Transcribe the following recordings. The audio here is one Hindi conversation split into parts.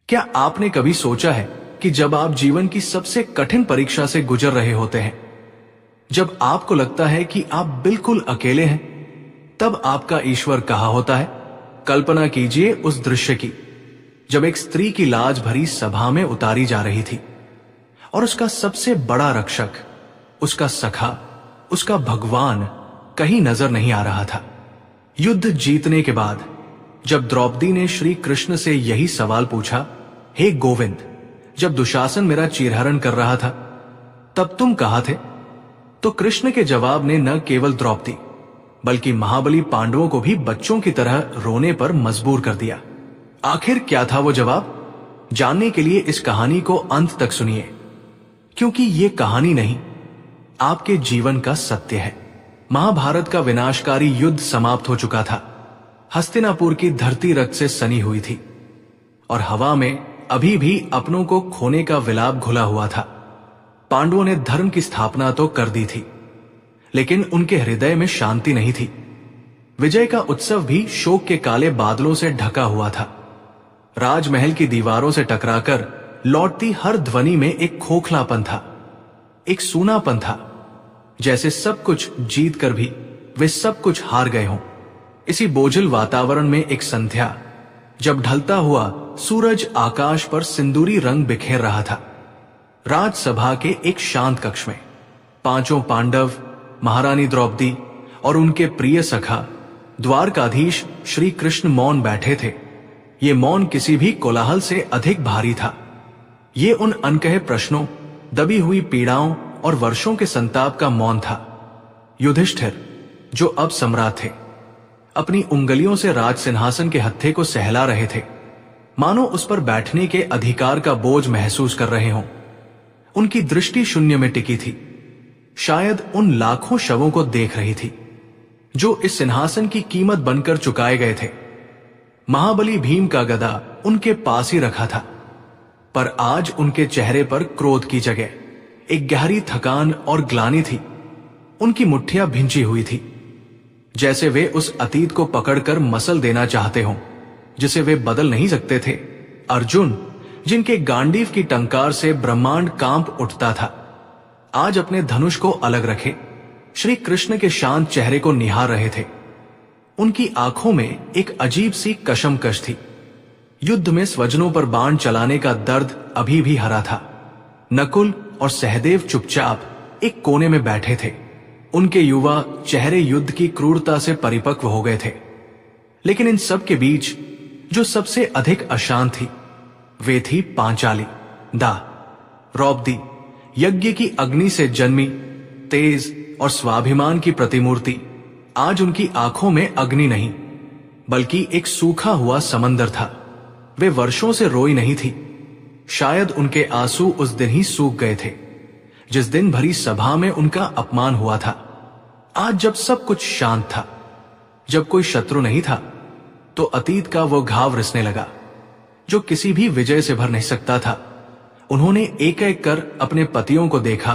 क्या आपने कभी सोचा है कि जब आप जीवन की सबसे कठिन परीक्षा से गुजर रहे होते हैं, जब आपको लगता है कि आप बिल्कुल अकेले हैं, तब आपका ईश्वर कहाँ होता है? कल्पना कीजिए उस दृश्य की, जब एक स्त्री की लाज भरी सभा में उतारी जा रही थी और उसका सबसे बड़ा रक्षक, उसका सखा, उसका भगवान कहीं नजर नहीं आ रहा था। युद्ध जीतने के बाद जब द्रौपदी ने श्री कृष्ण से यही सवाल पूछा, हे गोविंद, जब दुशासन मेरा चीरहरण कर रहा था तब तुम कहाँ थे? तो कृष्ण के जवाब ने न केवल द्रौपदी बल्कि महाबली पांडवों को भी बच्चों की तरह रोने पर मजबूर कर दिया। आखिर क्या था वो जवाब? जानने के लिए इस कहानी को अंत तक सुनिए, क्योंकि ये कहानी नहीं, आपके जीवन का सत्य है। महाभारत का विनाशकारी युद्ध समाप्त हो चुका था। हस्तिनापुर की धरती रक्त से सनी हुई थी और हवा में अभी भी अपनों को खोने का विलाप घुला हुआ था। पांडवों ने धर्म की स्थापना तो कर दी थी, लेकिन उनके हृदय में शांति नहीं थी। विजय का उत्सव भी शोक के काले बादलों से ढका हुआ था। राजमहल की दीवारों से टकराकर लौटती हर ध्वनि में एक खोखलापन था, एक सूनापन था, जैसे सब कुछ जीत कर भी वे सब कुछ हार गए हों। इसी बोझिल वातावरण में एक संध्या, जब ढलता हुआ सूरज आकाश पर सिंदूरी रंग बिखेर रहा था, राजसभा के एक शांत कक्ष में पांचों पांडव, महारानी द्रौपदी और उनके प्रिय सखा द्वारकाधीश श्री कृष्ण मौन बैठे थे। ये मौन किसी भी कोलाहल से अधिक भारी था। ये उन अनकहे प्रश्नों, दबी हुई पीड़ाओं और वर्षों के संताप का मौन था। युधिष्ठिर, जो अब सम्राट थे, अपनी उंगलियों से राज सिंहासन के हत्थे को सहला रहे थे, मानो उस पर बैठने के अधिकार का बोझ महसूस कर रहे हों। उनकी दृष्टि शून्य में टिकी थी, शायद उन लाखों शवों को देख रही थी जो इस सिंहासन की कीमत बनकर चुकाए गए थे। महाबली भीम का गदा उनके पास ही रखा था, पर आज उनके चेहरे पर क्रोध की जगह एक गहरी थकान और ग्लानि थी। उनकी मुट्ठियां भिंची हुई थी, जैसे वे उस अतीत को पकड़कर मसल देना चाहते हों जिसे वे बदल नहीं सकते थे। अर्जुन, जिनके गांडीव की टंकार से ब्रह्मांड कांप उठता था, आज अपने धनुष को अलग रखे श्री कृष्ण के शांत चेहरे को निहार रहे थे। उनकी आंखों में एक अजीब सी कशमकश थी। युद्ध में स्वजनों पर बाण चलाने का दर्द अभी भी हरा था। नकुल और सहदेव चुपचाप एक कोने में बैठे थे। उनके युवा चेहरे युद्ध की क्रूरता से परिपक्व हो गए थे। लेकिन इन सब के बीच जो सबसे अधिक अशांत थी, वे थी पांचाली, द्रौपदी, यज्ञ की अग्नि से जन्मी, तेज और स्वाभिमान की प्रतिमूर्ति। आज उनकी आंखों में अग्नि नहीं, बल्कि एक सूखा हुआ समंदर था। वे वर्षों से रोई नहीं थी। शायद उनके आंसू उस दिन ही सूख गए थे जिस दिन भरी सभा में उनका अपमान हुआ था। आज जब सब कुछ शांत था, जब कोई शत्रु नहीं था, तो अतीत का वो घाव रिसने लगा जो किसी भी विजय से भर नहीं सकता था। उन्होंने एक एक कर अपने पतियों को देखा,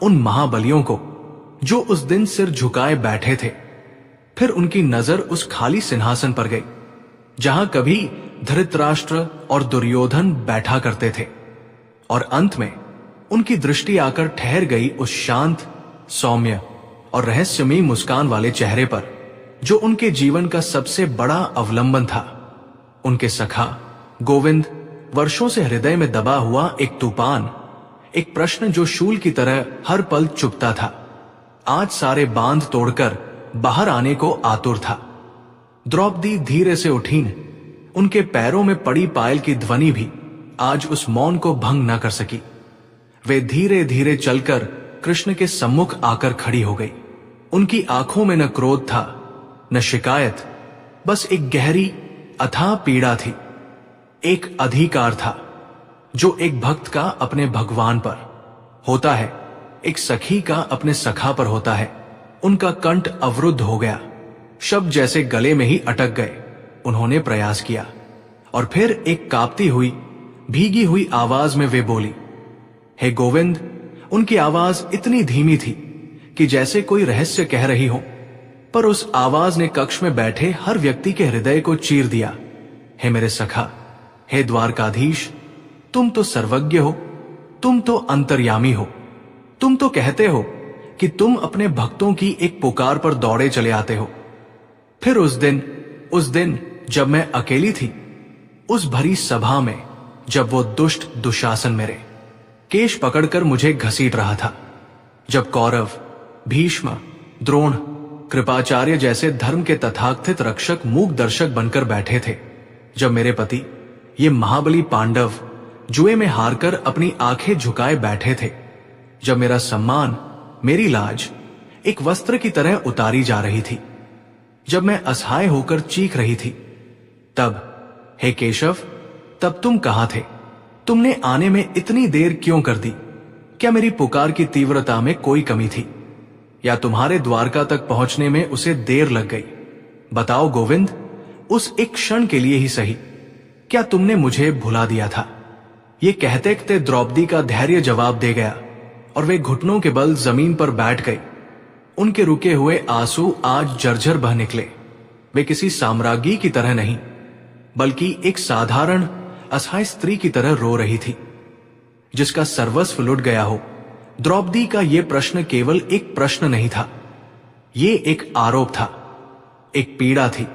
उन महाबलियों को जो उस दिन सिर झुकाए बैठे थे। फिर उनकी नजर उस खाली सिंहासन पर गई जहां कभी धृतराष्ट्र और दुर्योधन बैठा करते थे, और अंत में उनकी दृष्टि आकर ठहर गई उस शांत, सौम्य और रहस्यमयी मुस्कान वाले चेहरे पर जो उनके जीवन का सबसे बड़ा अवलंबन था। उनके सखा गोविंद, वर्षों से हृदय में दबा हुआ एक तूफान, एक प्रश्न जो शूल की तरह हर पल चुभता था, आज सारे बांध तोड़कर बाहर आने को आतुर था। द्रौपदी धीरे से उठी। उनके पैरों में पड़ी पायल की ध्वनि भी आज उस मौन को भंग न कर सकी। वे धीरे धीरे चलकर कृष्ण के सम्मुख आकर खड़ी हो गई। उनकी आंखों में न क्रोध था, न शिकायत, बस एक गहरी अथाह पीड़ा थी। एक अधिकार था जो एक भक्त का अपने भगवान पर होता है, एक सखी का अपने सखा पर होता है। उनका कंठ अवरुद्ध हो गया, शब्द जैसे गले में ही अटक गए। उन्होंने प्रयास किया और फिर एक कांपती हुई, भीगी हुई आवाज में वे बोली, हे गोविंद। उनकी आवाज इतनी धीमी थी कि जैसे कोई रहस्य कह रही हो, पर उस आवाज ने कक्ष में बैठे हर व्यक्ति के हृदय को चीर दिया। हे मेरे सखा, हे द्वारकाधीश, तुम तो सर्वज्ञ हो, तुम तो अंतर्यामी हो। तुम तो कहते हो कि तुम अपने भक्तों की एक पुकार पर दौड़े चले आते हो। फिर उस दिन जब मैं अकेली थी, उस भरी सभा में, जब वो दुष्ट दुशासन मेरे केश पकड़कर मुझे घसीट रहा था, जब कौरव, भीष्म, द्रोण, कृपाचार्य जैसे धर्म के तथाकथित रक्षक मूक दर्शक बनकर बैठे थे, जब मेरे पति ये महाबली पांडव जुए में हारकर अपनी आंखें झुकाए बैठे थे, जब मेरा सम्मान, मेरी लाज एक वस्त्र की तरह उतारी जा रही थी, जब मैं असहाय होकर चीख रही थी, तब हे केशव, तब तुम कहाँ थे? तुमने आने में इतनी देर क्यों कर दी? क्या मेरी पुकार की तीव्रता में कोई कमी थी, या तुम्हारे द्वारका तक पहुंचने में उसे देर लग गई? बताओ गोविंद, उस एक क्षण के लिए ही सही, क्या तुमने मुझे भुला दिया था? ये कहते कहते द्रौपदी का धैर्य जवाब दे गया और वे घुटनों के बल जमीन पर बैठ गई। उनके रुके हुए आंसू आज झरझर बह निकले। वे किसी साम्राज्ञी की तरह नहीं, बल्कि एक साधारण असहाय स्त्री की तरह रो रही थी, जिसका सर्वस्व लुट गया हो। द्रौपदी का यह प्रश्न केवल एक प्रश्न नहीं था, ये एक आरोप था, एक पीड़ा थी,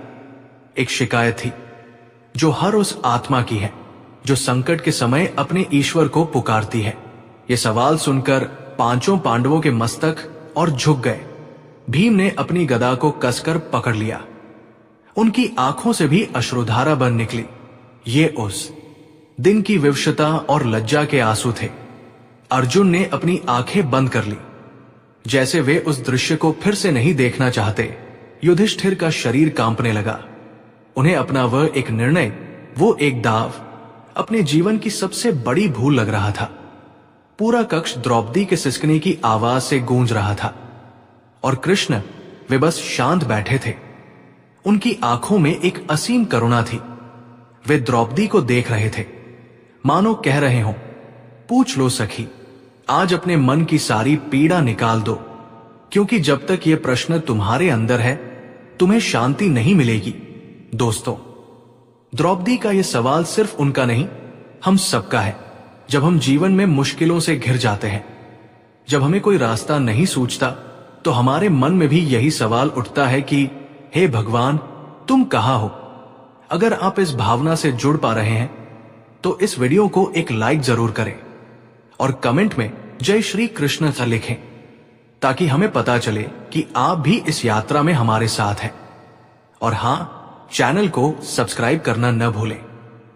एक शिकायत थी, जो हर उस आत्मा की है जो संकट के समय अपने ईश्वर को पुकारती है। ये सवाल सुनकर पांचों पांडवों के मस्तक और झुक गए। भीम ने अपनी गदा को कसकर पकड़ लिया। उनकी आंखों से भी अश्रुधारा बन निकली। ये उस दिन की विवशता और लज्जा के आंसू थे। अर्जुन ने अपनी आंखें बंद कर ली, जैसे वे उस दृश्य को फिर से नहीं देखना चाहते। युधिष्ठिर का शरीर कांपने लगा। उन्हें अपना वह एक निर्णय, वो एक दाव, अपने जीवन की सबसे बड़ी भूल लग रहा था। पूरा कक्ष द्रौपदी के सिसकने की आवाज से गूंज रहा था और कृष्ण वे बस शांत बैठे थे। उनकी आंखों में एक असीम करुणा थी। वे द्रौपदी को देख रहे थे, मानो कह रहे हों, पूछ लो सखी, आज अपने मन की सारी पीड़ा निकाल दो, क्योंकि जब तक ये प्रश्न तुम्हारे अंदर है, तुम्हें शांति नहीं मिलेगी। दोस्तों, द्रौपदी का यह सवाल सिर्फ उनका नहीं, हम सबका है। जब हम जीवन में मुश्किलों से घिर जाते हैं, जब हमें कोई रास्ता नहीं सूझता, तो हमारे मन में भी यही सवाल उठता है कि हे भगवान, तुम कहां हो? अगर आप इस भावना से जुड़ पा रहे हैं तो इस वीडियो को एक लाइक जरूर करें और कमेंट में जय श्री कृष्ण सा लिखें, ताकि हमें पता चले कि आप भी इस यात्रा में हमारे साथ हैं। और हां, चैनल को सब्सक्राइब करना न भूलें,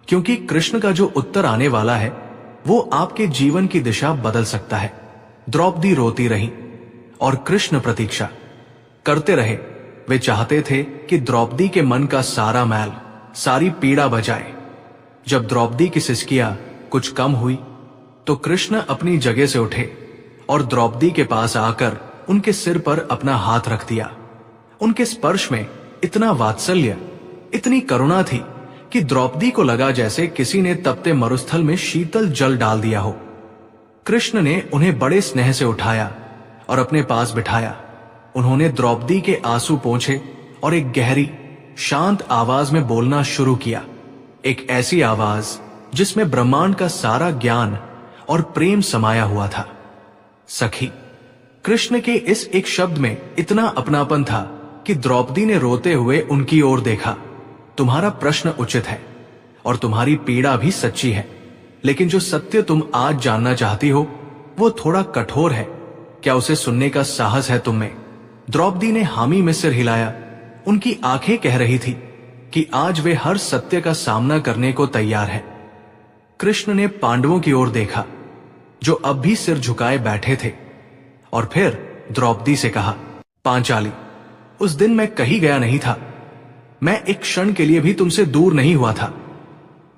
क्योंकि कृष्ण का जो उत्तर आने वाला है वो आपके जीवन की दिशा बदल सकता है। द्रौपदी रोती रही और कृष्ण प्रतीक्षा करते रहे। वे चाहते थे कि द्रौपदी के मन का सारा मैल, सारी पीड़ा बजाए। जब द्रौपदी की सिसकियां कुछ कम हुई तो कृष्ण अपनी जगह से उठे और द्रौपदी के पास आकर उनके सिर पर अपना हाथ रख दिया। उनके स्पर्श में इतना वात्सल्य, इतनी करुणा थी कि द्रौपदी को लगा जैसे किसी ने तपते मरुस्थल में शीतल जल डाल दिया हो। कृष्ण ने उन्हें बड़े स्नेह से उठाया और अपने पास बिठाया। उन्होंने द्रौपदी के आंसू पोंछे और एक गहरी, शांत आवाज में बोलना शुरू किया। एक ऐसी आवाज जिसमें ब्रह्मांड का सारा ज्ञान और प्रेम समाया हुआ था। सखी। कृष्ण के इस एक शब्द में इतना अपनापन था कि द्रौपदी ने रोते हुए उनकी ओर देखा। तुम्हारा प्रश्न उचित है और तुम्हारी पीड़ा भी सच्ची है, लेकिन जो सत्य तुम आज जानना चाहती हो वो थोड़ा कठोर है। क्या उसे सुनने का साहस है तुम में? द्रौपदी ने हामी में सिर हिलाया। उनकी आंखें कह रही थी कि आज वे हर सत्य का सामना करने को तैयार है। कृष्ण ने पांडवों की ओर देखा, जो अब भी सिर झुकाए बैठे थे, और फिर द्रौपदी से कहा, पांचाली, उस दिन मैं कहीं गया नहीं था। मैं एक क्षण के लिए भी तुमसे दूर नहीं हुआ था।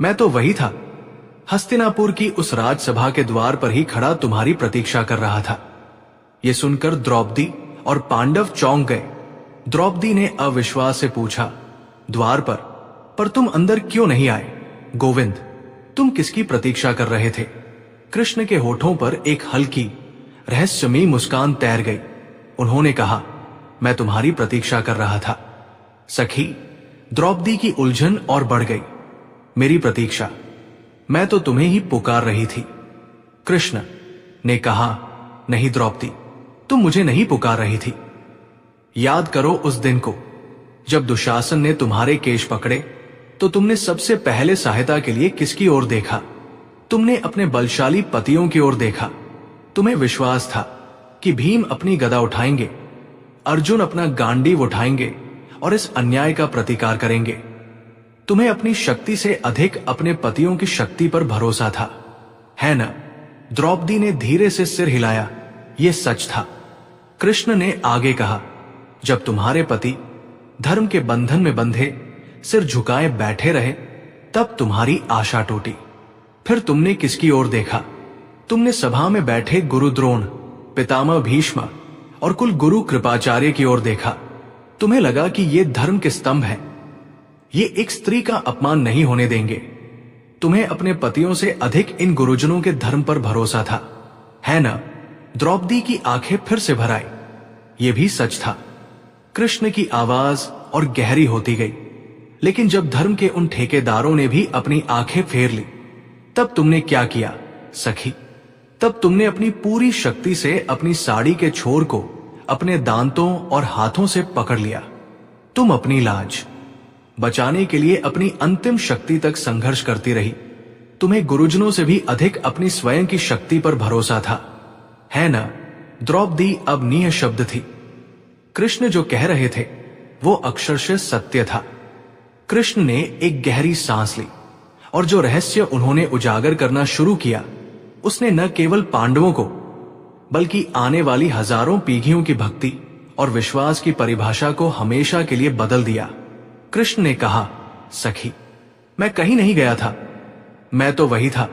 मैं तो वही था, हस्तिनापुर की उस राजसभा के द्वार पर ही खड़ा तुम्हारी प्रतीक्षा कर रहा था। यह सुनकर द्रौपदी और पांडव चौंक गए। द्रौपदी ने अविश्वास से पूछा, द्वार पर तुम अंदर क्यों नहीं आए? गोविंद, तुम किसकी प्रतीक्षा कर रहे थे? कृष्ण के होठों पर एक हल्की, रहस्यमयी मुस्कान तैर गई। उन्होंने कहा, मैं तुम्हारी प्रतीक्षा कर रहा था। सखी। द्रौपदी की उलझन और बढ़ गई। मेरी प्रतीक्षा, मैं तो तुम्हें ही पुकार रही थी। कृष्ण ने कहा, नहीं द्रौपदी, तुम मुझे नहीं पुकार रही थी। याद करो उस दिन को जब दुशासन ने तुम्हारे केश पकड़े तो तुमने सबसे पहले सहायता के लिए किसकी ओर देखा? तुमने अपने बलशाली पतियों की ओर देखा। तुम्हें विश्वास था कि भीम अपनी गदा उठाएंगे, अर्जुन अपना गांडीव उठाएंगे और इस अन्याय का प्रतिकार करेंगे। तुम्हें अपनी शक्ति से अधिक अपने पतियों की शक्ति पर भरोसा था, है ना? द्रौपदी ने धीरे से सिर हिलाया। यह सच था। कृष्ण ने आगे कहा, जब तुम्हारे पति धर्म के बंधन में बंधे सिर झुकाए बैठे रहे तब तुम्हारी आशा टूटी। फिर तुमने किसकी ओर देखा? तुमने सभा में बैठे गुरु द्रोण, पितामह भीष्म और कुल गुरु कृपाचार्य की ओर देखा। तुम्हें लगा कि ये धर्म के स्तंभ हैं, ये एक स्त्री का अपमान नहीं होने देंगे। तुम्हें अपने पतियों से अधिक इन गुरुजनों के धर्म पर भरोसा था, है ना? द्रौपदी की आंखें फिर से भर आई। ये भी सच था। कृष्ण की आवाज और गहरी होती गई। लेकिन जब धर्म के उन ठेकेदारों ने भी अपनी आंखें फेर ली तब तुमने क्या किया सखी? तब तुमने अपनी पूरी शक्ति से अपनी साड़ी के छोर को अपने दांतों और हाथों से पकड़ लिया। तुम अपनी लाज बचाने के लिए अपनी अंतिम शक्ति तक संघर्ष करती रही। तुम्हें गुरुजनों से भी अधिक अपनी स्वयं की शक्ति पर भरोसा था, है ना? द्रौपदी अब निःशब्द थी। कृष्ण जो कह रहे थे वो अक्षरशः सत्य था। कृष्ण ने एक गहरी सांस ली और जो रहस्य उन्होंने उजागर करना शुरू किया उसने न केवल पांडवों को बल्कि आने वाली हजारों पीढ़ियों की भक्ति और विश्वास की परिभाषा को हमेशा के लिए बदल दिया। कृष्ण ने कहा, सखी, मैं कहीं नहीं गया था। मैं तो वही था,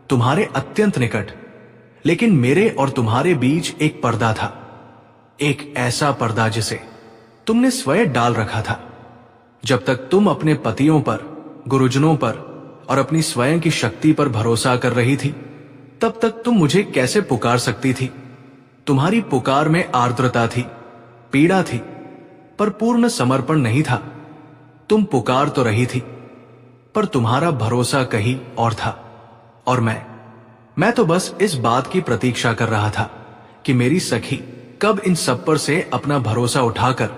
तुम्हारे अत्यंत निकट। लेकिन मेरे और तुम्हारे बीच एक पर्दा था, एक ऐसा पर्दा जिसे तुमने स्वयं डाल रखा था। जब तक तुम अपने पतियों पर, गुरुजनों पर और अपनी स्वयं की शक्ति पर भरोसा कर रही थी तब तक तुम मुझे कैसे पुकार सकती थी? तुम्हारी पुकार में आर्द्रता थी, पीड़ा थी, पर पूर्ण समर्पण नहीं था। तुम पुकार तो रही थी पर तुम्हारा भरोसा कहीं और था। और मैं तो बस इस बात की प्रतीक्षा कर रहा था कि मेरी सखी कब इन सब पर से अपना भरोसा उठाकर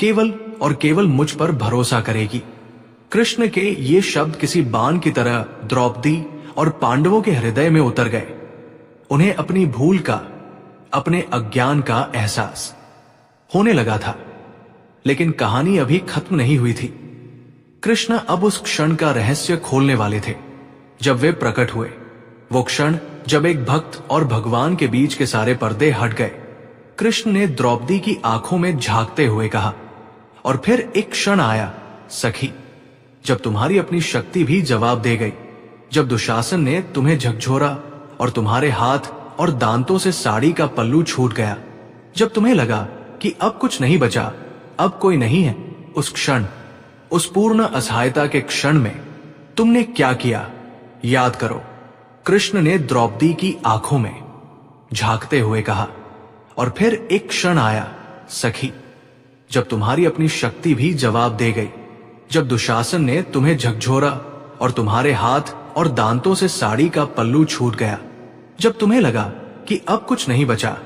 केवल और केवल मुझ पर भरोसा करेगी। कृष्ण के ये शब्द किसी बाण की तरह द्रौपदी और पांडवों के हृदय में उतर गए। उन्हें अपनी भूल का, अपने अज्ञान का एहसास होने लगा था। लेकिन कहानी अभी खत्म नहीं हुई थी। कृष्ण अब उस क्षण का रहस्य खोलने वाले थे जब वे प्रकट हुए। वो क्षण जब एक भक्त और भगवान के बीच के सारे पर्दे हट गए। कृष्ण ने द्रौपदी की आंखों में झांकते हुए कहा, और फिर एक क्षण आया सखी जब तुम्हारी अपनी शक्ति भी जवाब दे गई, जब दुशासन ने तुम्हें झकझोरा और तुम्हारे हाथ और दांतों से साड़ी का पल्लू छूट गया, जब तुम्हें लगा कि अब कुछ नहीं बचा, अब कोई नहीं है। उस क्षण, उस पूर्ण असहायता के क्षण में तुमने क्या किया याद करो। कृष्ण ने द्रौपदी की आंखों में झांकते हुए कहा, और फिर एक क्षण आया सखी जब तुम्हारी अपनी शक्ति भी जवाब दे गई, जब दुशासन ने तुम्हें झकझोरा और तुम्हारे हाथ और दांतों से साड़ी का पल्लू छूट गया, जब तुम्हें लगा कि अब कुछ नहीं बचा,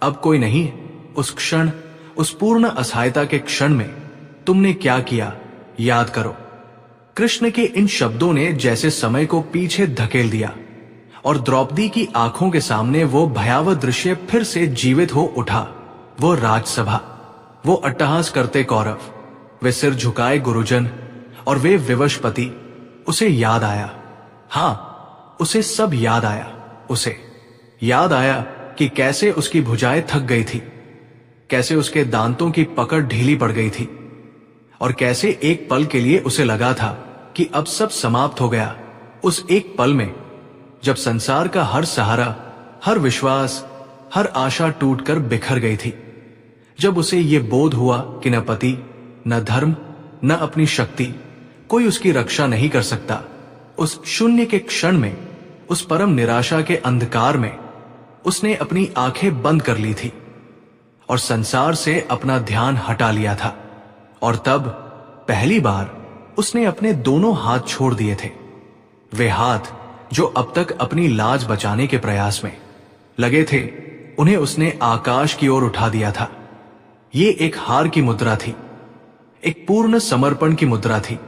अब कोई नहीं है। उस क्षण, उस पूर्ण असहायता के क्षण में तुमने क्या किया याद करो। कृष्ण के इन शब्दों ने जैसे समय को पीछे धकेल दिया और द्रौपदी की आंखों के सामने वो भयावह दृश्य फिर से जीवित हो उठा। वो राजसभा, वो अट्टहास करते कौरव, वे सिर झुकाए गुरुजन और वे विवशपति। उसे याद आया, हाँ, उसे सब याद आया। उसे याद आया कि कैसे उसकी भुजाएं थक गई थी, कैसे उसके दांतों की पकड़ ढीली पड़ गई थी, और कैसे एक पल के लिए उसे लगा था कि अब सब समाप्त हो गया। उस एक पल में जब संसार का हर सहारा, हर विश्वास, हर आशा टूटकर बिखर गई थी, जब उसे ये बोध हुआ कि न पति, न धर्म, न अपनी शक्ति कोई उसकी रक्षा नहीं कर सकता, उस शून्य के क्षण में, उस परम निराशा के अंधकार में उसने अपनी आंखें बंद कर ली थी और संसार से अपना ध्यान हटा लिया था। और तब पहली बार उसने अपने दोनों हाथ छोड़ दिए थे। वे हाथ जो अब तक अपनी लाज बचाने के प्रयास में लगे थे, उन्हें उसने आकाश की ओर उठा दिया था। ये एक हार की मुद्रा थी, एक पूर्ण समर्पण की मुद्रा थी,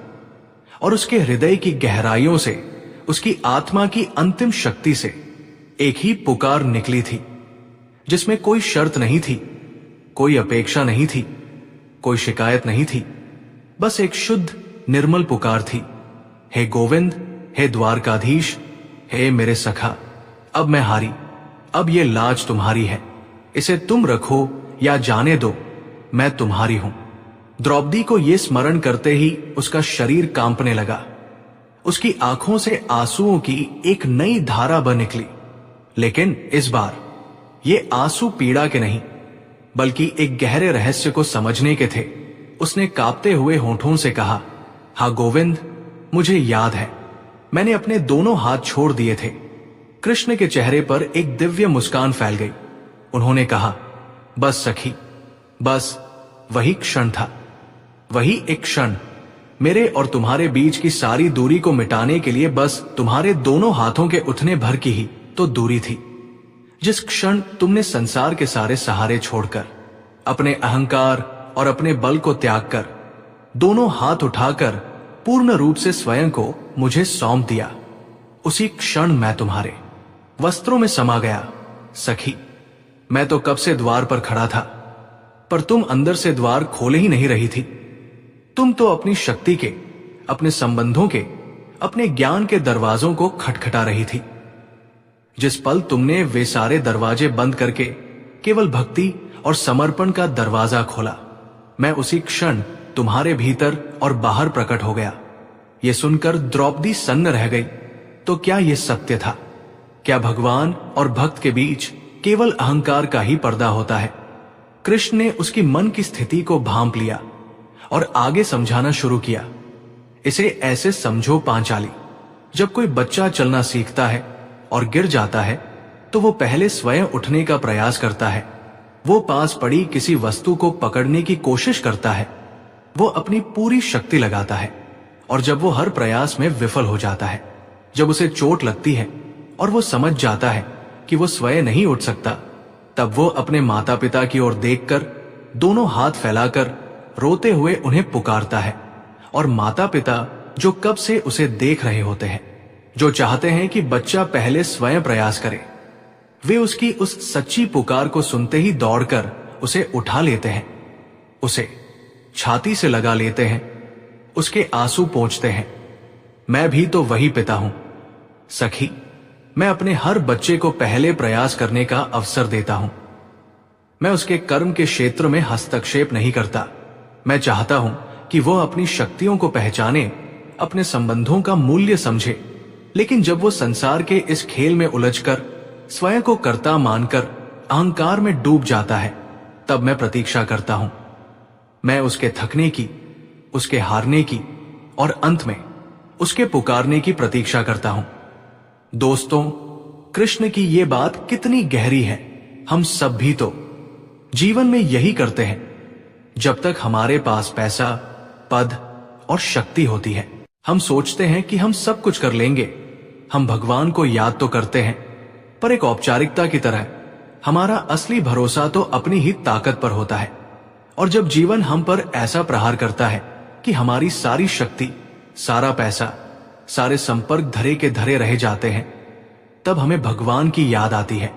और उसके हृदय की गहराइयों से, उसकी आत्मा की अंतिम शक्ति से एक ही पुकार निकली थी, जिसमें कोई शर्त नहीं थी, कोई अपेक्षा नहीं थी, कोई शिकायत नहीं थी, बस एक शुद्ध निर्मल पुकार थी। हे गोविंद, हे द्वारकाधीश, हे मेरे सखा, अब मैं हारी, अब ये लाज तुम्हारी है, इसे तुम रखो या जाने दो, मैं तुम्हारी हूं। द्रौपदी को यह स्मरण करते ही उसका शरीर कांपने लगा। उसकी आंखों से आंसुओं की एक नई धारा बह निकली, लेकिन इस बार ये आंसू पीड़ा के नहीं, बल्कि एक गहरे रहस्य को समझने के थे। उसने कांपते हुए होठों से कहा, हाँ गोविंद, मुझे याद है, मैंने अपने दोनों हाथ छोड़ दिए थे। कृष्ण के चेहरे पर एक दिव्य मुस्कान फैल गई। उन्होंने कहा, बस सखी, बस वही क्षण था, वही एक क्षण, मेरे और तुम्हारे बीच की सारी दूरी को मिटाने के लिए बस तुम्हारे दोनों हाथों के उठने भर की ही तो दूरी थी। जिस क्षण तुमने संसार के सारे सहारे छोड़कर, अपने अहंकार और अपने बल को त्याग कर, दोनों हाथ उठाकर पूर्ण रूप से स्वयं को मुझे सौंप दिया, उसी क्षण मैं तुम्हारे वस्त्रों में समा गया। सखी, मैं तो कब से द्वार पर खड़ा था, पर तुम अंदर से द्वार खोले ही नहीं रही थी। तुम तो अपनी शक्ति के, अपने संबंधों के, अपने ज्ञान के दरवाजों को खटखटा रही थी। जिस पल तुमने वे सारे दरवाजे बंद करके केवल भक्ति और समर्पण का दरवाजा खोला, मैं उसी क्षण तुम्हारे भीतर और बाहर प्रकट हो गया। ये सुनकर द्रौपदी सन्न रह गई। तो क्या यह सत्य था? क्या भगवान और भक्त के बीच केवल अहंकार का ही पर्दा होता है? कृष्ण ने उसकी मन की स्थिति को भांप लिया और आगे समझाना शुरू किया। इसे ऐसे समझो पांचाली, जब कोई बच्चा चलना सीखता है और गिर जाता है, तो वो पहले स्वयं उठने का प्रयास करता है। वो पास पड़ी किसी वस्तु को पकड़ने की कोशिश करता है। वो अपनी पूरी शक्ति लगाता है, और जब वो हर प्रयास में विफल हो जाता है, जब उसे चोट लगती है और वो समझ जाता है कि वो स्वयं नहीं उठ सकता, तब वो अपने माता पिता की ओर देखकर दोनों हाथ फैलाकर रोते हुए उन्हें पुकारता है। और माता पिता जो कब से उसे देख रहे होते हैं, जो चाहते हैं कि बच्चा पहले स्वयं प्रयास करे, वे उसकी उस सच्ची पुकार को सुनते ही दौड़कर उसे उठा लेते हैं, उसे छाती से लगा लेते हैं, उसके आंसू पोंछते हैं। मैं भी तो वही पिता हूं सखी। मैं अपने हर बच्चे को पहले प्रयास करने का अवसर देता हूं। मैं उसके कर्म के क्षेत्र में हस्तक्षेप नहीं करता। मैं चाहता हूं कि वो अपनी शक्तियों को पहचाने, अपने संबंधों का मूल्य समझे। लेकिन जब वो संसार के इस खेल में उलझकर स्वयं को कर्ता मानकर अहंकार में डूब जाता है, तब मैं प्रतीक्षा करता हूं। मैं उसके थकने की, उसके हारने की और अंत में उसके पुकारने की प्रतीक्षा करता हूं। दोस्तों, कृष्ण की ये बात कितनी गहरी है। हम सब भी तो जीवन में यही करते हैं। जब तक हमारे पास पैसा, पद और शक्ति होती है, हम सोचते हैं कि हम सब कुछ कर लेंगे। हम भगवान को याद तो करते हैं, पर एक औपचारिकता की तरह। हमारा असली भरोसा तो अपनी ही ताकत पर होता है। और जब जीवन हम पर ऐसा प्रहार करता है कि हमारी सारी शक्ति, सारा पैसा, सारे संपर्क धरे के धरे रह जाते हैं, तब हमें भगवान की याद आती है।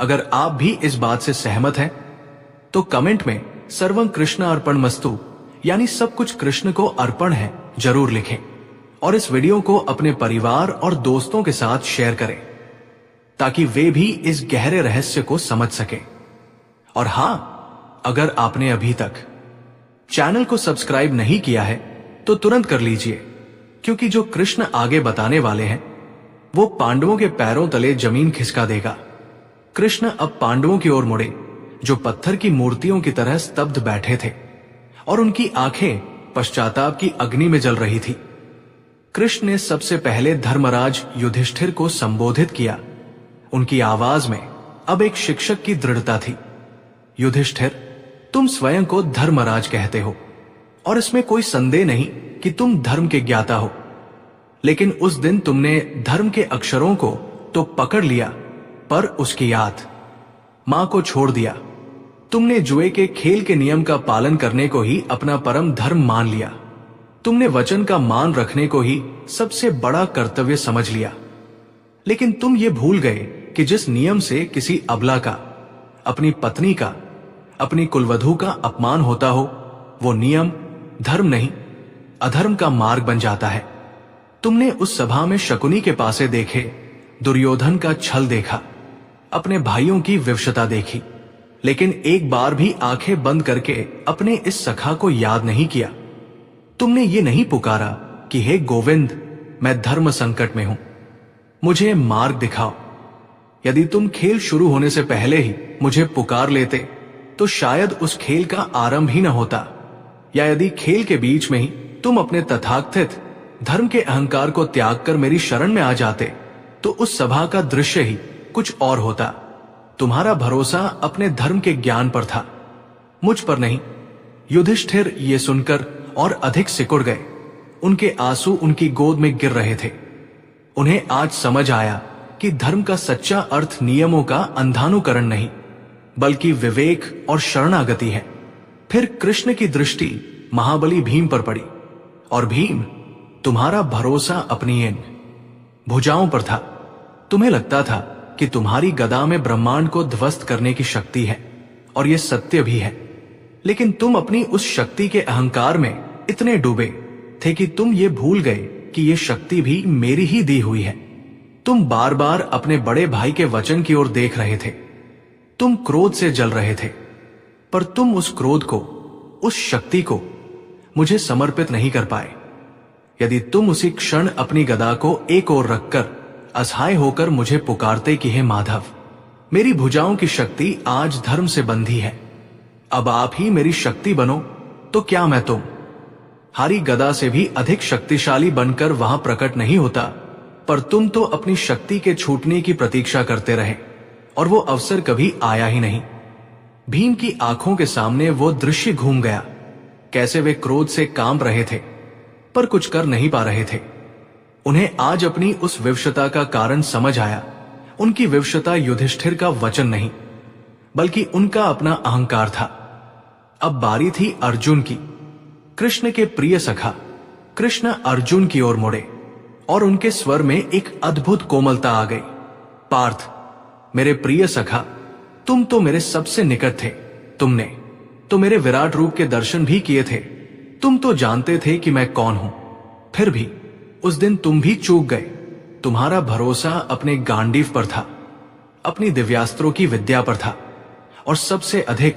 अगर आप भी इस बात से सहमत हैं, तो कमेंट में सर्वं कृष्ण अर्पणमस्तु, यानी सब कुछ कृष्ण को अर्पण है, जरूर लिखें। और इस वीडियो को अपने परिवार और दोस्तों के साथ शेयर करें, ताकि वे भी इस गहरे रहस्य को समझ सकें। और हां, अगर आपने अभी तक चैनल को सब्सक्राइब नहीं किया है, तो तुरंत कर लीजिए, क्योंकि जो कृष्ण आगे बताने वाले हैं, वो पांडवों के पैरों तले जमीन खिसका देगा। कृष्ण अब पांडवों की ओर मुड़े, जो पत्थर की मूर्तियों की तरह स्तब्ध बैठे थे और उनकी आंखें पश्चाताप की अग्नि में जल रही थी। कृष्ण ने सबसे पहले धर्मराज युधिष्ठिर को संबोधित किया। उनकी आवाज में अब एक शिक्षक की दृढ़ता थी। युधिष्ठिर, तुम स्वयं को धर्मराज कहते हो, और इसमें कोई संदेह नहीं कि तुम धर्म के ज्ञाता हो। लेकिन उस दिन तुमने धर्म के अक्षरों को तो पकड़ लिया, पर उसकी याद मां को छोड़ दिया। तुमने जुए के खेल के नियम का पालन करने को ही अपना परम धर्म मान लिया। तुमने वचन का मान रखने को ही सबसे बड़ा कर्तव्य समझ लिया। लेकिन तुम ये भूल गए कि जिस नियम से किसी अबला का, अपनी पत्नी का, अपनी कुलवधू का अपमान होता हो, वो नियम धर्म नहीं, अधर्म का मार्ग बन जाता है। तुमने उस सभा में शकुनी के पासे देखे दुर्योधन का छल देखा, अपने भाइयों की विवशता देखी, लेकिन एक बार भी आंखें बंद करके अपने इस सखा को याद नहीं किया। तुमने ये नहीं पुकारा कि हे गोविंद, मैं धर्म संकट में हूं, मुझे मार्ग दिखाओ। यदि तुम खेल शुरू होने से पहले ही मुझे पुकार लेते तो शायद उस खेल का आरंभ ही न होता, या यदि खेल के बीच में ही तुम अपने तथाकथित धर्म के अहंकार को त्याग कर मेरी शरण में आ जाते तो उस सभा का दृश्य ही कुछ और होता। तुम्हारा भरोसा अपने धर्म के ज्ञान पर था, मुझ पर नहीं। युधिष्ठिर ये सुनकर और अधिक सिकुड़ गए। उनके आंसू उनकी गोद में गिर रहे थे। उन्हें आज समझ आया कि धर्म का सच्चा अर्थ नियमों का अंधानुकरण नहीं, बल्कि विवेक और शरणागति है। फिर कृष्ण की दृष्टि महाबली भीम पर पड़ी, और भीम, तुम्हारा भरोसा अपनी इन भुजाओं पर था। तुम्हें लगता था कि तुम्हारी गदा में ब्रह्मांड को ध्वस्त करने की शक्ति है, और यह सत्य भी है। लेकिन तुम अपनी उस शक्ति के अहंकार में इतने डूबे थे कि तुम ये भूल गए कि यह शक्ति भी मेरी ही दी हुई है। तुम बार बार अपने बड़े भाई के वचन की ओर देख रहे थे। तुम क्रोध से जल रहे थे, पर तुम उस क्रोध को, उस शक्ति को मुझे समर्पित नहीं कर पाए। यदि तुम उसी क्षण अपनी गदा को एक ओर रखकर असहाय होकर मुझे पुकारते कि हे माधव, मेरी भुजाओं की शक्ति आज धर्म से बंधी है, अब आप ही मेरी शक्ति बनो, तो क्या मैं तुम हारी गदा से भी अधिक शक्तिशाली बनकर वहां प्रकट नहीं होता। पर तुम तो अपनी शक्ति के छूटने की प्रतीक्षा करते रहे, और वो अवसर कभी आया ही नहीं। भीम की आंखों के सामने वो दृश्य घूम गया, कैसे वे क्रोध से कांप रहे थे, पर कुछ कर नहीं पा रहे थे। उन्हें आज अपनी उस विवशता का कारण समझ आया। उनकी विवशता युधिष्ठिर का वचन नहीं, बल्कि उनका अपना अहंकार था। अब बारी थी अर्जुन की। कृष्ण के प्रिय सखा कृष्ण अर्जुन की ओर मुड़े, और उनके स्वर में एक अद्भुत कोमलता आ गई। पार्थ, मेरे प्रिय सखा, तुम तो मेरे सबसे निकट थे। तुमने तो मेरे विराट रूप के दर्शन भी किए थे। तुम तो जानते थे कि मैं कौन हूं। फिर भी उस दिन तुम भी चूक गए। तुम्हारा भरोसा अपने गांडीव पर था, अपनी दिव्यास्त्रों की विद्या पर था, और सबसे अधिक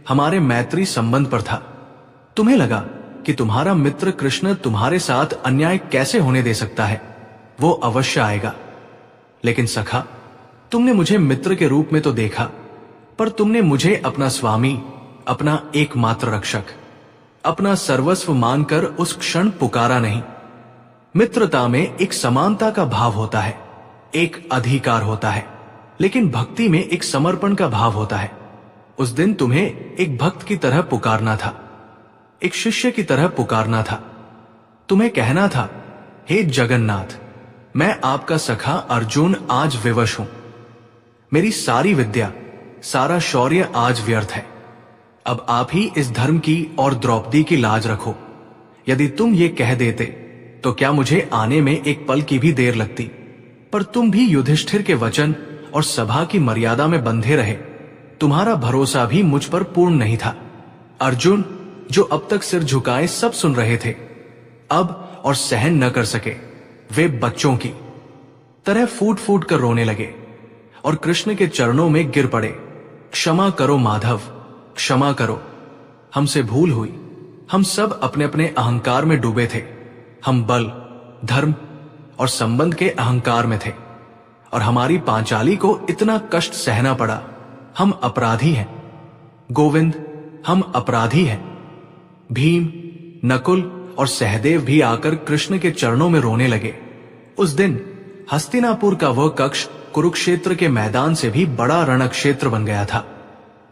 हमारे मैत्री संबंध पर था। तुम्हें लगा कि तुम्हारा मित्र कृष्ण तुम्हारे साथ अन्याय कैसे होने दे सकता है, वो अवश्य आएगा। लेकिन सखा, तुमने मुझे मित्र के रूप में तो देखा, पर तुमने मुझे अपना स्वामी, अपना एकमात्र रक्षक, अपना सर्वस्व मानकर उस क्षण पुकारा नहीं। मित्रता में एक समानता का भाव होता है, एक अधिकार होता है, लेकिन भक्ति में एक समर्पण का भाव होता है। उस दिन तुम्हें एक भक्त की तरह पुकारना था, एक शिष्य की तरह पुकारना था। तुम्हें कहना था, हे जगन्नाथ, मैं आपका सखा अर्जुन आज विवश हूं। मेरी सारी विद्या, सारा शौर्य आज व्यर्थ है। अब आप ही इस धर्म की और द्रौपदी की लाज रखो। यदि तुम ये कह देते तो क्या मुझे आने में एक पल की भी देर लगती, पर तुम भी युधिष्ठिर के वचन और सभा की मर्यादा में बंधे रहे। तुम्हारा भरोसा भी मुझ पर पूर्ण नहीं था। अर्जुन, जो अब तक सिर झुकाए सब सुन रहे थे, अब और सहन न कर सके। वे बच्चों की तरह फूट फूट कर रोने लगे और कृष्ण के चरणों में गिर पड़े। क्षमा करो माधव, क्षमा करो, हमसे भूल हुई। हम सब अपने अपने अहंकार में डूबे थे। हम बल, धर्म और संबंध के अहंकार में थे, और हमारी पांचाली को इतना कष्ट सहना पड़ा। हम अपराधी हैं गोविंद, हम अपराधी हैं। भीम, नकुल और सहदेव भी आकर कृष्ण के चरणों में रोने लगे। उस दिन हस्तिनापुर का वह कक्ष कुरुक्षेत्र के मैदान से भी बड़ा रणक्षेत्र बन गया था,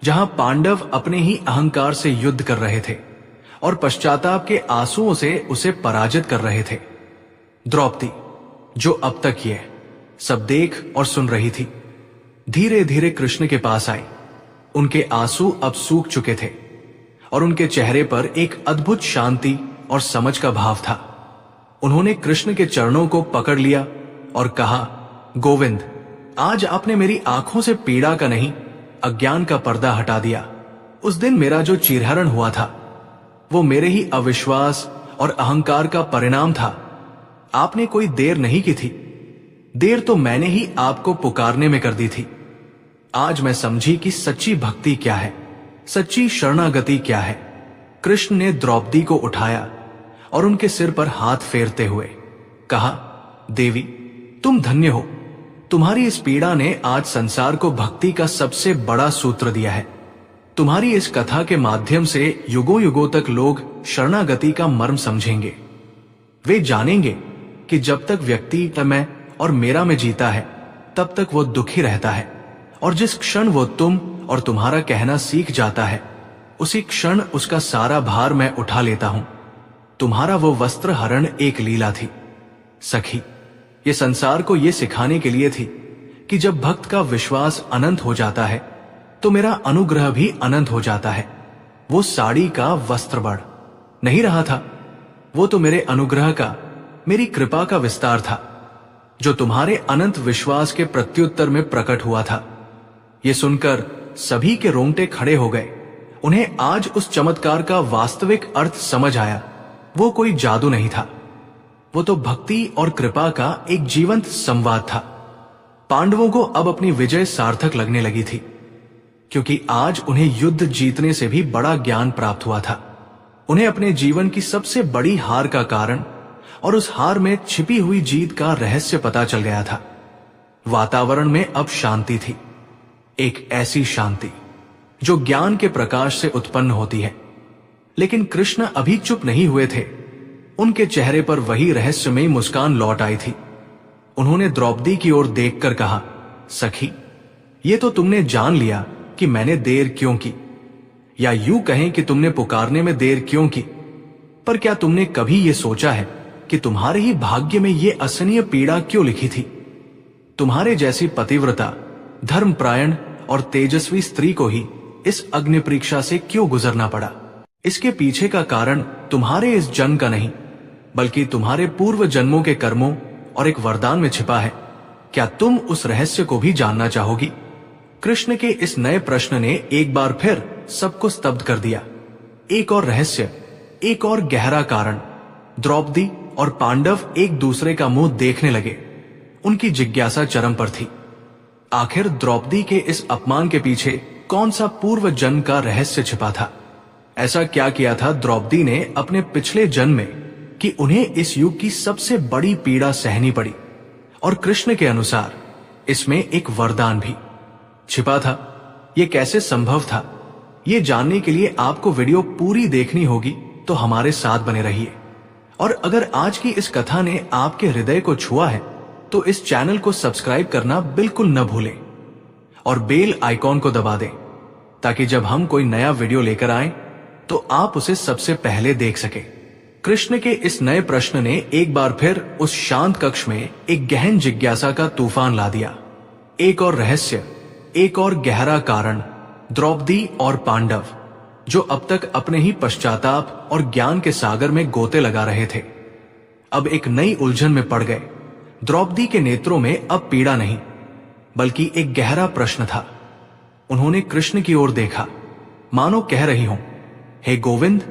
जहां पांडव अपने ही अहंकार से युद्ध कर रहे थे और पश्चाताप के आंसुओं से उसे पराजित कर रहे थे। द्रौपदी, जो अब तक ये सब देख और सुन रही थी, धीरे धीरे कृष्ण के पास आई। उनके आंसू अब सूख चुके थे और उनके चेहरे पर एक अद्भुत शांति और समझ का भाव था। उन्होंने कृष्ण के चरणों को पकड़ लिया और कहा, गोविंद, आज आपने मेरी आंखों से पीड़ा का नहीं, अज्ञान का पर्दा हटा दिया। उस दिन मेरा जो चीरहरण हुआ था, वो मेरे ही अविश्वास और अहंकार का परिणाम था। आपने कोई देर नहीं की थी, देर तो मैंने ही आपको पुकारने में कर दी थी। आज मैं समझी कि सच्ची भक्ति क्या है, सच्ची शरणागति क्या है। कृष्ण ने द्रौपदी को उठाया और उनके सिर पर हाथ फेरते हुए कहा, देवी, तुम धन्य हो। तुम्हारी इस पीड़ा ने आज संसार को भक्ति का सबसे बड़ा सूत्र दिया है। तुम्हारी इस कथा के माध्यम से युगों युगों तक लोग शरणागति का मर्म समझेंगे। वे जानेंगे कि जब तक व्यक्ति मैं और मेरा में जीता है, तब तक वो दुखी रहता है, और जिस क्षण वो तुम और तुम्हारा कहना सीख जाता है, उसी क्षण उसका सारा भार मैं उठा लेता हूं। तुम्हारा वो वस्त्र हरण एक लीला थी। सखी, ये संसार को ये सिखाने के लिए थी कि जब भक्त का विश्वास अनंत हो जाता है, तो मेरा अनुग्रह भी अनंत हो जाता है। वो साड़ी का वस्त्र बढ़ नहीं रहा था, वो तो मेरे अनुग्रह का, मेरी कृपा का विस्तार था, जो तुम्हारे अनंत विश्वास के प्रत्युत्तर में प्रकट हुआ था। ये सुनकर सभी के रोंगटे खड़े हो गए। उन्हें आज उस चमत्कार का वास्तविक अर्थ समझ आया। वो कोई जादू नहीं था, वो तो भक्ति और कृपा का एक जीवंत संवाद था। पांडवों को अब अपनी विजय सार्थक लगने लगी थी, क्योंकि आज उन्हें युद्ध जीतने से भी बड़ा ज्ञान प्राप्त हुआ था। उन्हें अपने जीवन की सबसे बड़ी हार का कारण और उस हार में छिपी हुई जीत का रहस्य पता चल गया था। वातावरण में अब शांति थी, एक ऐसी शांति जो ज्ञान के प्रकाश से उत्पन्न होती है। लेकिन कृष्ण अभी चुप नहीं हुए थे। उनके चेहरे पर वही रहस्यमयी मुस्कान लौट आई थी। उन्होंने द्रौपदी की ओर देखकर कहा, सखी, ये तो तुमने जान लिया कि मैंने देर क्यों की, या यूं कहें कि तुमने पुकारने में देर क्यों की। पर क्या तुमने कभी ये सोचा है कि तुम्हारे ही भाग्य में ये असहनीय पीड़ा क्यों लिखी थी? तुम्हारे जैसी पतिव्रता, धर्मपरायण और तेजस्वी स्त्री को ही इस अग्नि परीक्षा से क्यों गुजरना पड़ा? इसके पीछे का कारण तुम्हारे इस जन्म का नहीं, बल्कि तुम्हारे पूर्व जन्मों के कर्मों और एक वरदान में छिपा है। क्या तुम उस रहस्य को भी जानना चाहोगी? कृष्ण के इस नए प्रश्न ने एक बार फिर सबको स्तब्ध कर दिया। एक और रहस्य, एक और गहरा कारण। द्रौपदी और पांडव एक दूसरे का मुंह देखने लगे। उनकी जिज्ञासा चरम पर थी। आखिर द्रौपदी के इस अपमान के पीछे कौन सा पूर्व जन्म का रहस्य छिपा था? ऐसा क्या किया था द्रौपदी ने अपने पिछले जन्म में कि उन्हें इस युग की सबसे बड़ी पीड़ा सहनी पड़ी? और कृष्ण के अनुसार इसमें एक वरदान भी छिपा था। यह कैसे संभव था? ये जानने के लिए आपको वीडियो पूरी देखनी होगी, तो हमारे साथ बने रहिए। और अगर आज की इस कथा ने आपके हृदय को छुआ है, तो इस चैनल को सब्सक्राइब करना बिल्कुल न भूलें और बेल आइकॉन को दबा दें, ताकि जब हम कोई नया वीडियो लेकर आएं, तो आप उसे सबसे पहले देख सके। कृष्ण के इस नए प्रश्न ने एक बार फिर उस शांत कक्ष में एक गहन जिज्ञासा का तूफान ला दिया। एक और रहस्य, एक और गहरा कारण। द्रौपदी और पांडव, जो अब तक अपने ही पश्चाताप और ज्ञान के सागर में गोते लगा रहे थे, अब एक नई उलझन में पड़ गए। द्रौपदी के नेत्रों में अब पीड़ा नहीं, बल्कि एक गहरा प्रश्न था। उन्होंने कृष्ण की ओर देखा, मानो कह रही हों, हे गोविंद,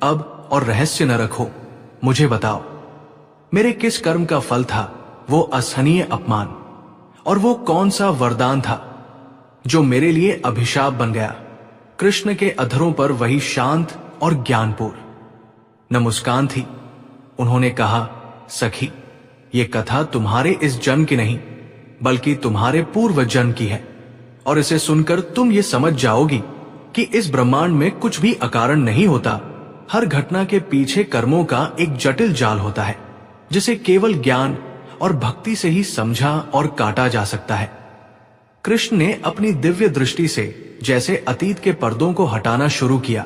अब और रहस्य न रखो, मुझे बताओ, मेरे किस कर्म का फल था वो असहनीय अपमान, और वो कौन सा वरदान था जो मेरे लिए अभिशाप बन गया? कृष्ण के अधरों पर वही शांत और ज्ञानपूर्ण न मुस्कान थी। उन्होंने कहा, सखी, ये कथा तुम्हारे इस जन्म की नहीं, बल्कि तुम्हारे पूर्व जन्म की है, और इसे सुनकर तुम ये समझ जाओगी कि इस ब्रह्मांड में कुछ भी अकारण नहीं होता। हर घटना के पीछे कर्मों का एक जटिल जाल होता है, जिसे केवल ज्ञान और भक्ति से ही समझा और काटा जा सकता है। कृष्ण ने अपनी दिव्य दृष्टि से जैसे अतीत के पर्दों को हटाना शुरू किया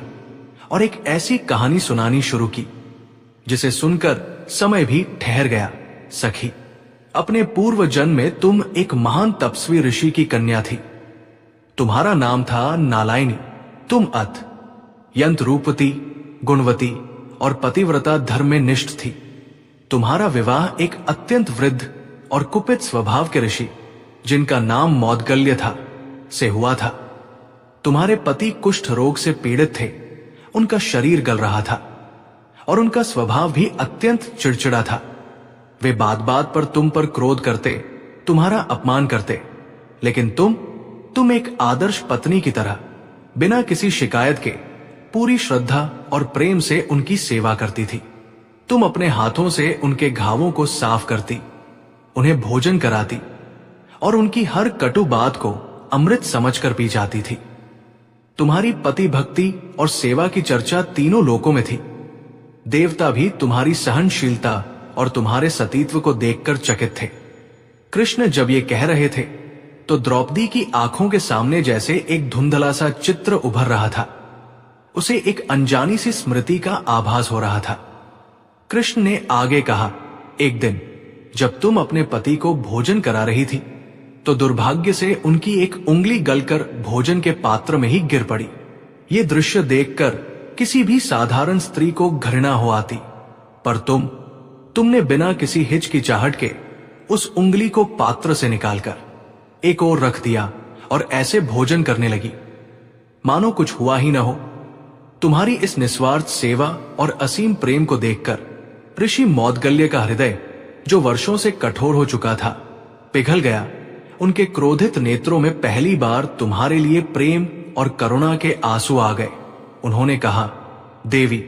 और एक ऐसी कहानी सुनानी शुरू की जिसे सुनकर समय भी ठहर गया सखी, अपने पूर्व जन्म में तुम एक महान तपस्वी ऋषि की कन्या थी। तुम्हारा नाम था नालायनी। तुम अत यंत्र रूपवती, गुणवती और पतिव्रता धर्म में निष्ठ थी। तुम्हारा विवाह एक अत्यंत वृद्ध और कुपित स्वभाव के ऋषि, जिनका नाम मौदगल्य था, से हुआ था। तुम्हारे पति कुष्ठ रोग से पीड़ित थे। उनका शरीर गल रहा था और उनका स्वभाव भी अत्यंत चिड़चिड़ा था। वे बात बात पर तुम पर क्रोध करते, तुम्हारा अपमान करते, लेकिन तुम एक आदर्श पत्नी की तरह बिना किसी शिकायत के पूरी श्रद्धा और प्रेम से उनकी सेवा करती थी। तुम अपने हाथों से उनके घावों को साफ करती, उन्हें भोजन कराती और उनकी हर कटु बात को अमृत समझकर पी जाती थी। तुम्हारी पति भक्ति और सेवा की चर्चा तीनों लोकों में थी। देवता भी तुम्हारी सहनशीलता और तुम्हारे सतीत्व को देखकर चकित थे। कृष्ण जब ये कह रहे थे तो द्रौपदी की आंखों के सामने जैसे एक धुंधला सा चित्र उभर रहा था। उसे एक अनजानी सी स्मृति का आभास हो रहा था। कृष्ण ने आगे कहा, एक दिन जब तुम अपने पति को भोजन करा रही थी तो दुर्भाग्य से उनकी एक उंगली गलकर भोजन के पात्र में ही गिर पड़ी। ये दृश्य देखकर किसी भी साधारण स्त्री को घृणा हो आती, पर तुमने बिना किसी हिचकिचाहट के उस उंगली को पात्र से निकालकर एक ओर रख दिया और ऐसे भोजन करने लगी मानो कुछ हुआ ही न हो। तुम्हारी इस निस्वार्थ सेवा और असीम प्रेम को देखकर ऋषि मौदगल्य का हृदय, जो वर्षों से कठोर हो चुका था, पिघल गया। उनके क्रोधित नेत्रों में पहली बार तुम्हारे लिए प्रेम और करुणा के आंसू आ गए। उन्होंने कहा, देवी,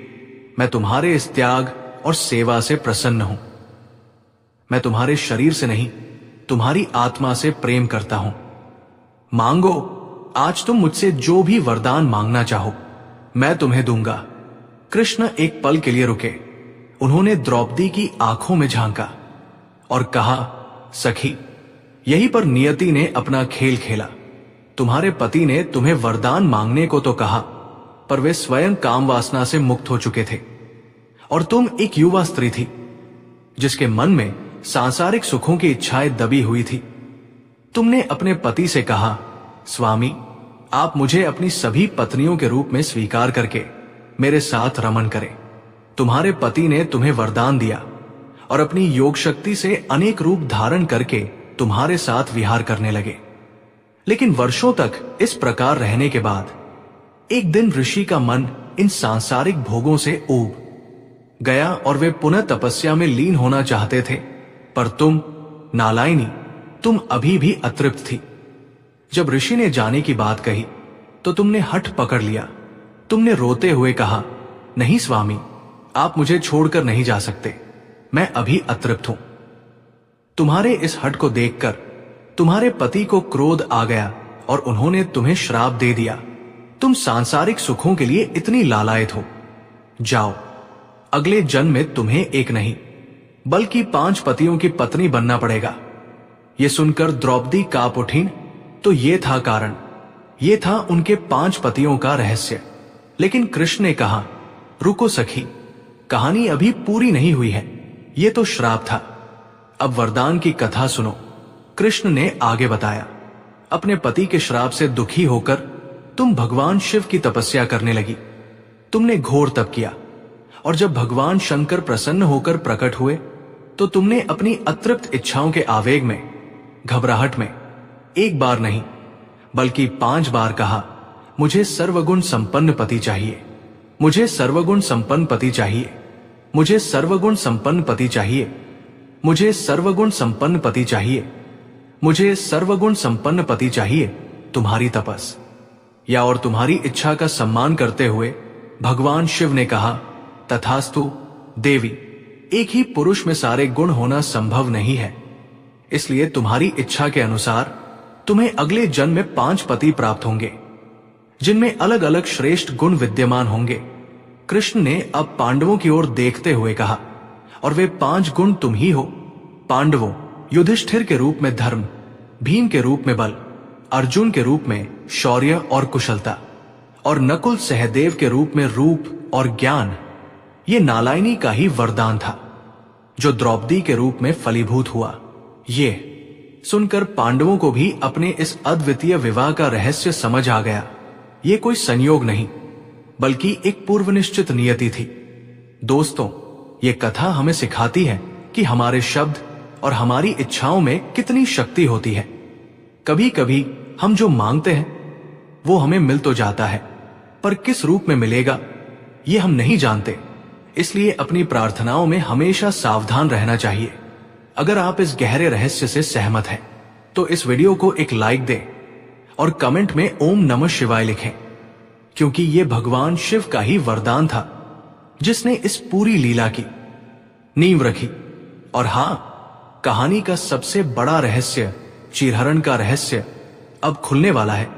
मैं तुम्हारे इस त्याग और सेवा से प्रसन्न हूं। मैं तुम्हारे शरीर से नहीं, तुम्हारी आत्मा से प्रेम करता हूं। मांगो, आज तुम मुझसे जो भी वरदान मांगना चाहो मैं तुम्हें दूंगा। कृष्ण एक पल के लिए रुके। उन्होंने द्रौपदी की आंखों में झांका और कहा, सखी, यहीं पर नियति ने अपना खेल खेला। तुम्हारे पति ने तुम्हें वरदान मांगने को तो कहा, पर वे स्वयं काम वासना से मुक्त हो चुके थे और तुम एक युवा स्त्री थी जिसके मन में सांसारिक सुखों की इच्छाएं दबी हुई थी। तुमने अपने पति से कहा, स्वामी, आप मुझे अपनी सभी पत्नियों के रूप में स्वीकार करके मेरे साथ रमन करें। तुम्हारे पति ने तुम्हें वरदान दिया और अपनी योग शक्ति से अनेक रूप धारण करके तुम्हारे साथ विहार करने लगे। लेकिन वर्षों तक इस प्रकार रहने के बाद एक दिन ऋषि का मन इन सांसारिक भोगों से ऊब गया और वे पुनः तपस्या में लीन होना चाहते थे, पर तुम, नालायनी, तुम अभी भी अतृप्त थी। जब ऋषि ने जाने की बात कही तो तुमने हठ पकड़ लिया। तुमने रोते हुए कहा, नहीं स्वामी, आप मुझे छोड़कर नहीं जा सकते, मैं अभी अतृप्त हूं। तुम्हारे इस हठ को देखकर तुम्हारे पति को क्रोध आ गया और उन्होंने तुम्हें श्राप दे दिया। तुम सांसारिक सुखों के लिए इतनी लालायत हो। जाओ, अगले जन्म में तुम्हें एक नहीं बल्कि 5 पतियों की पत्नी बनना पड़ेगा। यह सुनकर द्रौपदी कांप उठी। तो ये था कारण, ये था उनके 5 पतियों का रहस्य। लेकिन कृष्ण ने कहा, रुको सखी, कहानी अभी पूरी नहीं हुई है, ये तो श्राप था। अब वरदान की कथा सुनो। कृष्ण ने आगे बताया, अपने पति के श्राप से दुखी होकर तुम भगवान शिव की तपस्या करने लगी। तुमने घोर तप किया और जब भगवान शंकर प्रसन्न होकर प्रकट हुए तो तुमने अपनी अतृप्त इच्छाओं के आवेग में, घबराहट में एक बार नहीं बल्कि 5 बार कहा, मुझे सर्वगुण संपन्न पति चाहिए, मुझे सर्वगुण संपन्न पति चाहिए, मुझे सर्वगुण संपन्न पति चाहिए, मुझे सर्वगुण संपन्न पति चाहिए, मुझे सर्वगुण संपन्न पति चाहिए। तुम्हारी तपस या और तुम्हारी इच्छा का सम्मान करते हुए भगवान शिव ने कहा, तथास्तु देवी, एक ही पुरुष में सारे गुण होना संभव नहीं है, इसलिए तुम्हारी इच्छा के अनुसार तुम्हें अगले जन्म में 5 पति प्राप्त होंगे जिनमें अलग अलग श्रेष्ठ गुण विद्यमान होंगे। कृष्ण ने अब पांडवों की ओर देखते हुए कहा, और वे 5 गुण तुम ही हो। पांडवों, युधिष्ठिर के रूप में धर्म, भीम के रूप में बल, अर्जुन के रूप में शौर्य और कुशलता, और नकुल सहदेव के रूप में रूप और ज्ञान। ये नालायनी का ही वरदान था। जो द्रौपदी के रूप में फलीभूत हुआ। ये सुनकर पांडवों को भी अपने इस अद्वितीय विवाह का रहस्य समझ आ गया। ये कोई संयोग नहीं, बल्कि एक पूर्व निश्चित नियति थी। दोस्तों, ये कथा हमें सिखाती है कि हमारे शब्द और हमारी इच्छाओं में कितनी शक्ति होती है। कभी कभी हम जो मांगते हैं वो हमें मिल तो जाता है, पर किस रूप में मिलेगा ये हम नहीं जानते। इसलिए अपनी प्रार्थनाओं में हमेशा सावधान रहना चाहिए। अगर आप इस गहरे रहस्य से सहमत हैं, तो इस वीडियो को एक लाइक दें और कमेंट में ओम नमः शिवाय लिखें, क्योंकि ये भगवान शिव का ही वरदान था जिसने इस पूरी लीला की नींव रखी। और हां, कहानी का सबसे बड़ा रहस्य, चीरहरण का रहस्य, अब खुलने वाला है,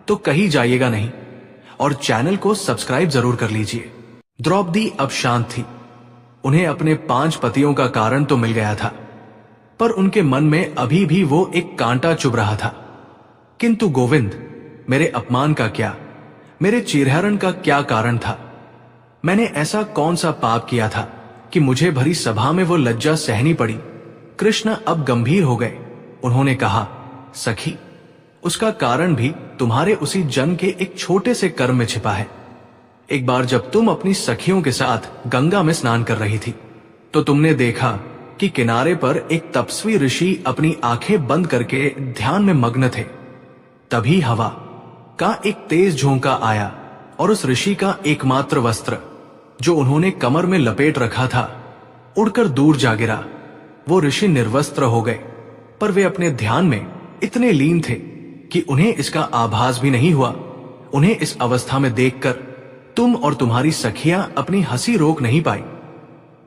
तो कहीं जाइएगा नहीं और चैनल को सब्सक्राइब जरूर कर लीजिए। द्रौपदी अब शांत थी। उन्हें अपने 5 पतियों का कारण तो मिल गया था, पर उनके मन में अभी भी वो एक कांटा चुभ रहा था। किंतु गोविंद, मेरे अपमान का क्या, मेरे चीरहरण का क्या कारण था? मैंने ऐसा कौन सा पाप किया था कि मुझे भरी सभा में वो लज्जा सहनी पड़ी? कृष्ण अब गंभीर हो गए। उन्होंने कहा, सखी, उसका कारण भी तुम्हारे उसी जन्म के एक छोटे से कर्म में छिपा है। एक बार जब तुम अपनी सखियों के साथ गंगा में स्नान कर रही थी, तो तुमने देखा कि किनारे पर एक तपस्वी ऋषि अपनी आंखें बंद करके ध्यान में मग्न थे। तभी हवा का एक तेज झोंका आया और उस ऋषि का एकमात्र वस्त्र, जो उन्होंने कमर में लपेट रखा था, उड़कर दूर जा गिरा। वो ऋषि निर्वस्त्र हो गए, पर वे अपने ध्यान में इतने लीन थे कि उन्हें इसका आभास भी नहीं हुआ। उन्हें इस अवस्था में देखकर तुम और तुम्हारी सखियां अपनी हंसी रोक नहीं पाई।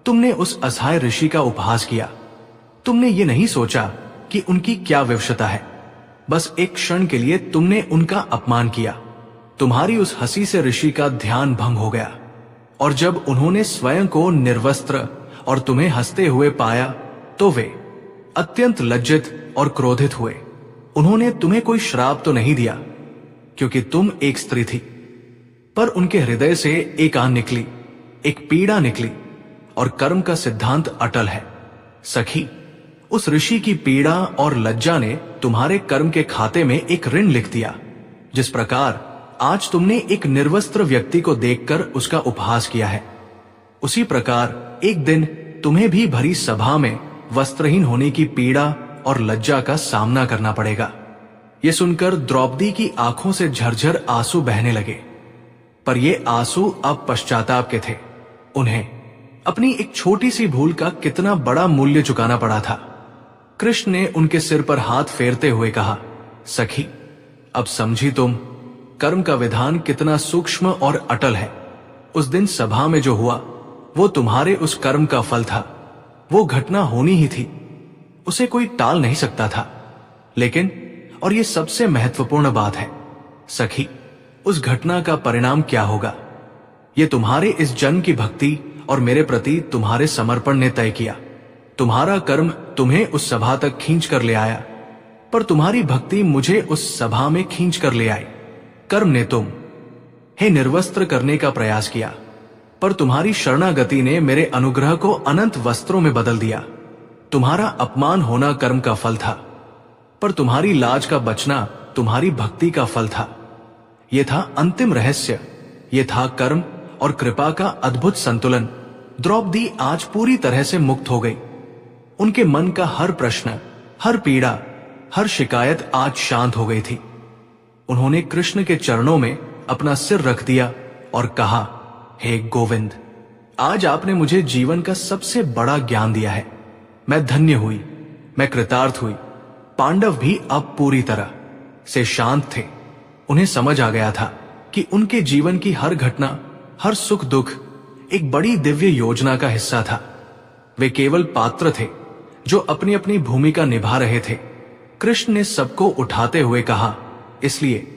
तुमने उस असहाय ऋषि का उपहास किया। तुमने ये नहीं सोचा कि उनकी क्या विवशता है। बस एक क्षण के लिए तुमने उनका अपमान किया। तुम्हारी उस हंसी से ऋषि का ध्यान भंग हो गया, और जब उन्होंने स्वयं को निर्वस्त्र और तुम्हें हंसते हुए पाया, तो वे अत्यंत लज्जित और क्रोधित हुए। उन्होंने तुम्हें कोई श्राप तो नहीं दिया, क्योंकि तुम एक स्त्री थी, पर उनके हृदय से एक आन निकली, एक पीड़ा निकली, और कर्म का सिद्धांत अटल है। सखी, उस ऋषि की पीड़ा और लज्जा ने तुम्हारे कर्म के खाते में एक ऋण लिख दिया। जिस प्रकार आज तुमने एक निर्वस्त्र व्यक्ति को देखकर उसका उपहास किया है, उसी प्रकार एक दिन तुम्हें भी भरी सभा में वस्त्रहीन होने की पीड़ा और लज्जा का सामना करना पड़ेगा। ये सुनकर द्रौपदी की आंखों से झरझर आंसू बहने लगे, पर ये आंसू अब पश्चाताप के थे। उन्हें अपनी एक छोटी सी भूल का कितना बड़ा मूल्य चुकाना पड़ा था। कृष्ण ने उनके सिर पर हाथ फेरते हुए कहा, सखी, अब समझी तुम कर्म का विधान कितना सूक्ष्म और अटल है। उस दिन सभा में जो हुआ वो तुम्हारे उस कर्म का फल था। वो घटना होनी ही थी, उसे कोई टाल नहीं सकता था। लेकिन, और ये सबसे महत्वपूर्ण बात है सखी, उस घटना का परिणाम क्या होगा, ये तुम्हारे इस जन्म की भक्ति और मेरे प्रति तुम्हारे समर्पण ने तय किया। तुम्हारा कर्म तुम्हें उस सभा तक खींच कर ले आया, पर तुम्हारी भक्ति मुझे उस सभा में खींच कर ले आई। कर्म ने तुम हे निर्वस्त्र करने का प्रयास किया, पर तुम्हारी शरणागति ने मेरे अनुग्रह को अनंत वस्त्रों में बदल दिया। तुम्हारा अपमान होना कर्म का फल था, पर तुम्हारी लाज का बचना तुम्हारी भक्ति का फल था। यह था अंतिम रहस्य, ये था कर्म और कृपा का अद्भुत संतुलन। द्रौपदी आज पूरी तरह से मुक्त हो गई। उनके मन का हर प्रश्न, हर पीड़ा, हर शिकायत आज शांत हो गई थी। उन्होंने कृष्ण के चरणों में अपना सिर रख दिया और कहा, हे गोविंद, आज आपने मुझे जीवन का सबसे बड़ा ज्ञान दिया है। मैं धन्य हुई, मैं कृतार्थ हुई। पांडव भी अब पूरी तरह से शांत थे। उन्हें समझ आ गया था कि उनके जीवन की हर घटना, हर सुख दुख एक बड़ी दिव्य योजना का हिस्सा था। वे केवल पात्र थे जो अपनी अपनी भूमिका निभा रहे थे। कृष्ण ने सबको उठाते हुए कहा, इसलिए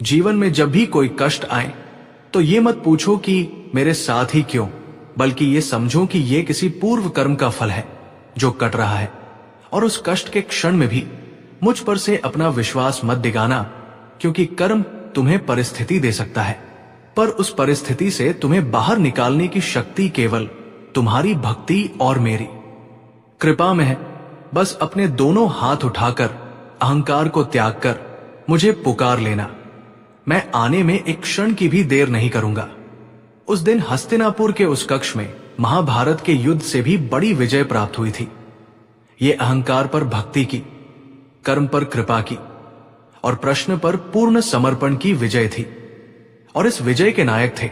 जीवन में जब भी कोई कष्ट आए तो ये मत पूछो कि मेरे साथ ही क्यों, बल्कि ये समझो कि ये किसी पूर्व कर्म का फल है जो कट रहा है। और उस कष्ट के क्षण में भी मुझ पर से अपना विश्वास मत दिगाना, क्योंकि कर्म तुम्हें परिस्थिति दे सकता है, पर उस परिस्थिति से तुम्हें बाहर निकालने की शक्ति केवल तुम्हारी भक्ति और मेरी। कृपा में है, बस अपने दोनों हाथ उठाकर अहंकार को त्याग कर मुझे पुकार लेना। मैं आने में एक क्षण की भी देर नहीं करूंगा। उस दिन हस्तिनापुर के उस कक्ष में महाभारत के युद्ध से भी बड़ी विजय प्राप्त हुई थी। ये अहंकार पर भक्ति की, कर्म पर कृपा की और प्रश्न पर पूर्ण समर्पण की विजय थी। और इस विजय के नायक थे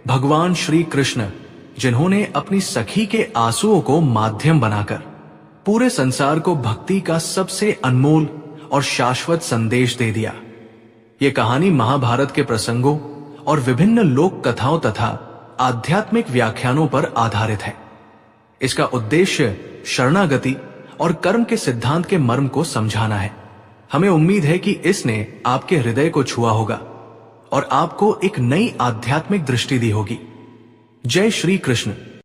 भगवान श्री कृष्ण, जिन्होंने अपनी सखी के आंसुओं को माध्यम बनाकर पूरे संसार को भक्ति का सबसे अनमोल और शाश्वत संदेश दे दिया। ये कहानी महाभारत के प्रसंगों और विभिन्न लोक कथाओं तथा आध्यात्मिक व्याख्यानों पर आधारित है। इसका उद्देश्य शरणागति और कर्म के सिद्धांत के मर्म को समझाना है। हमें उम्मीद है कि इसने आपके हृदय को छुआ होगा और आपको एक नई आध्यात्मिक दृष्टि दी होगी। जय श्री कृष्ण।